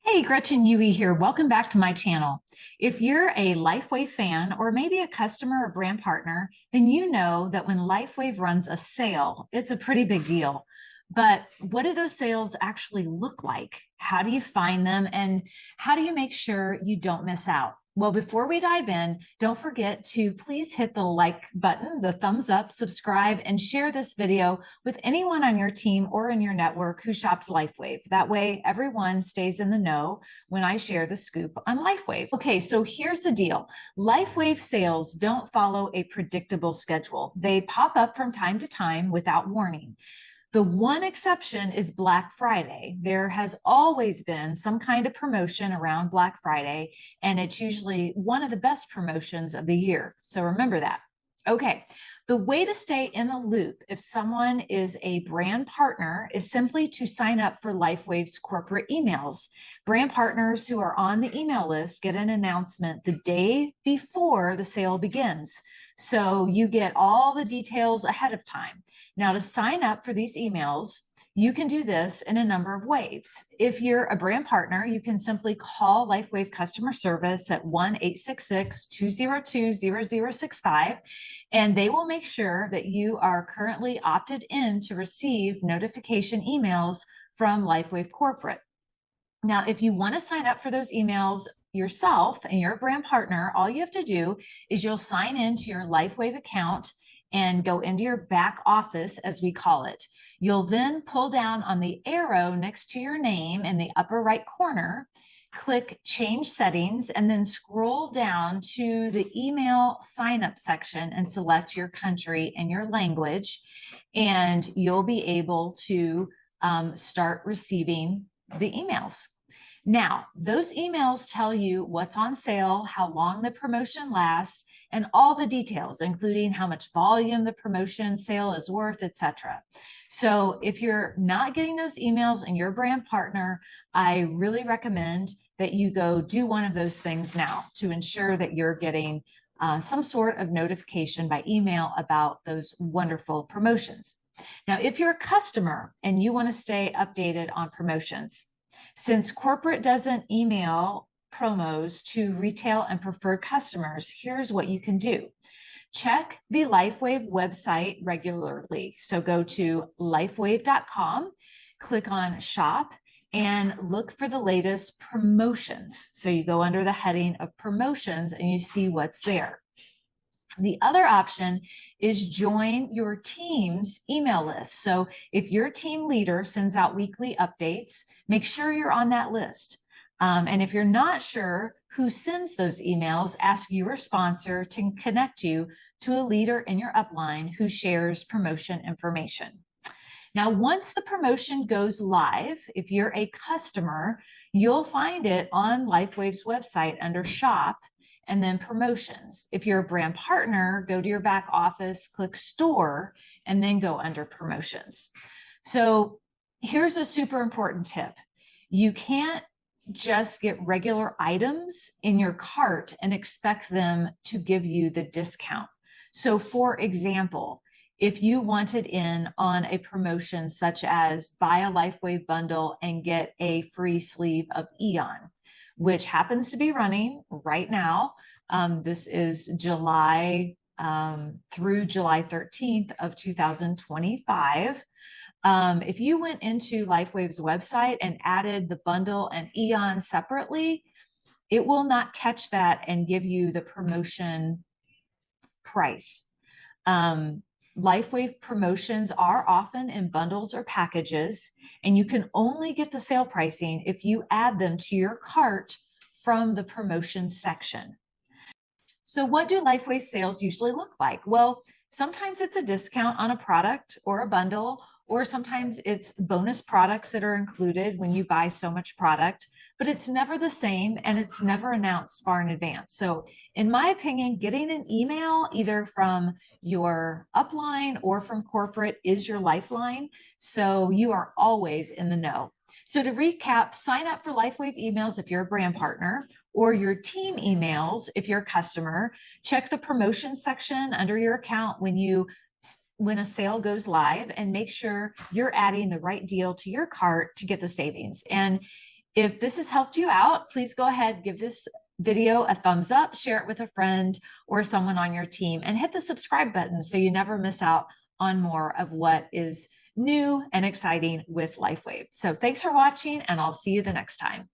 Hey, Gretchen Yui here. Welcome back to my channel. If you're a LifeWave fan or maybe a customer or brand partner, then you know that when LifeWave runs a sale, it's a pretty big deal. But what do those sales actually look like? How do you find them? And how do you make sure you don't miss out? Well, before we dive in, don't forget to please hit the like button, the thumbs up, subscribe, and share this video with anyone on your team or in your network who shops LifeWave. That way, everyone stays in the know when I share the scoop on LifeWave. Okay, so here's the deal. LifeWave sales don't follow a predictable schedule. They pop up from time to time without warning. The one exception is Black Friday. There has always been some kind of promotion around Black Friday, and it's usually one of the best promotions of the year. So remember that. Okay, the way to stay in the loop if someone is a brand partner is simply to sign up for LifeWave's corporate emails. Brand partners who are on the email list get an announcement the day before the sale begins. So you get all the details ahead of time. Now, to sign up for these emails, you can do this in a number of ways. If you're a brand partner, you can simply call LifeWave customer service at 1-866-202-0065, and they will make sure that you are currently opted in to receive notification emails from LifeWave Corporate. Now, if you want to sign up for those emails yourself and you're a brand partner, all you have to do is you'll sign into your LifeWave account and go into your back office, as we call it. You'll then pull down on the arrow next to your name in the upper right corner, click Change Settings, and then scroll down to the email sign-up section and select your country and your language, and you'll be able to start receiving the emails. Now, those emails tell you what's on sale, how long the promotion lasts, and all the details, including how much volume the promotion sale is worth, etc. So if you're not getting those emails and you're a brand partner, I really recommend that you go do one of those things now to ensure that you're getting some sort of notification by email about those wonderful promotions. Now, if you're a customer and you want to stay updated on promotions, since corporate doesn't email promos to retail and preferred customers, here's what you can do. Check the LifeWave website regularly. So go to lifewave.com, click on shop, and look for the latest promotions. So you go under the heading of promotions and you see what's there. The other option is join your team's email list. So if your team leader sends out weekly updates, make sure you're on that list. And if you're not sure who sends those emails, ask your sponsor to connect you to a leader in your upline who shares promotion information. Now, once the promotion goes live, if you're a customer, you'll find it on LifeWave's website under shop and then promotions. If you're a brand partner, go to your back office, click store, and then go under promotions. So here's a super important tip. You can't just get regular items in your cart and expect them to give you the discount. So for example, if you wanted in on a promotion such as buy a LifeWave bundle and get a free sleeve of Eon, which happens to be running right now. This is July through July 13th of 2025. If you went into LifeWave's website and added the bundle and Eon separately, it will not catch that and give you the promotion price. LifeWave promotions are often in bundles or packages, and you can only get the sale pricing if you add them to your cart from the promotion section. So what do LifeWave sales usually look like? Well, sometimes it's a discount on a product or a bundle, or sometimes it's bonus products that are included when you buy so much product, but it's never the same and it's never announced far in advance. So in my opinion, getting an email either from your upline or from corporate is your lifeline. So you are always in the know. So to recap, sign up for LifeWave emails if you're a brand partner, or your team emails if you're a customer. Check the promotion section under your account when a sale goes live, and make sure you're adding the right deal to your cart to get the savings. And If this has helped you out, please go ahead, give this video a thumbs up, share it with a friend or someone on your team, and hit the subscribe button so you never miss out on more of what is new and exciting with LifeWave. So thanks for watching, and I'll see you the next time.